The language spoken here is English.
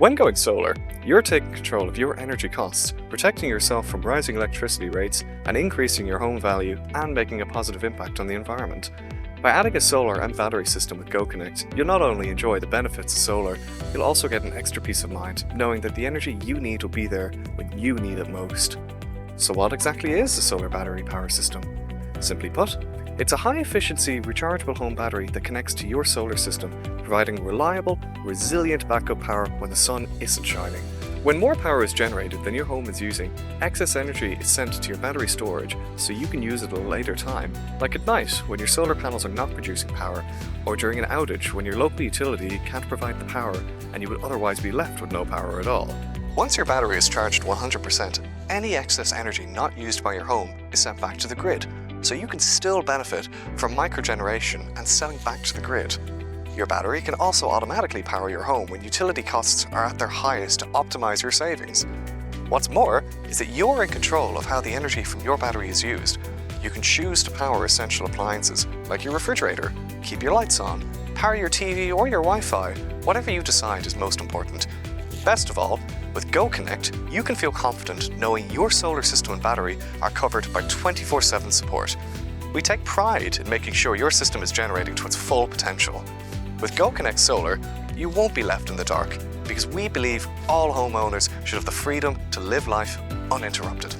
When going solar, you're taking control of your energy costs, protecting yourself from rising electricity rates and increasing your home value and making a positive impact on the environment. By adding a solar and battery system with GoKonnect, you'll not only enjoy the benefits of solar, you'll also get an extra peace of mind knowing that the energy you need will be there when you need it most. So what exactly is a solar battery power system? Simply put, it's a high-efficiency rechargeable home battery that connects to your solar system, providing reliable, resilient backup power when the sun isn't shining. When more power is generated than your home is using, excess energy is sent to your battery storage so you can use it at a later time, like at night when your solar panels are not producing power, or during an outage when your local utility can't provide the power and you would otherwise be left with no power at all. Once your battery is charged 100%, any excess energy not used by your home is sent back to the grid, so you can still benefit from microgeneration and selling back to the grid. Your battery can also automatically power your home when utility costs are at their highest to optimize your savings. What's more is that you're in control of how the energy from your battery is used. You can choose to power essential appliances like your refrigerator, keep your lights on, power your TV or your Wi-Fi, whatever you decide is most important. Best of all, with GoKonnect, you can feel confident knowing your solar system and battery are covered by 24/7 support. We take pride in making sure your system is generating to its full potential. With GoKonnect Solar, you won't be left in the dark because we believe all homeowners should have the freedom to live life uninterrupted.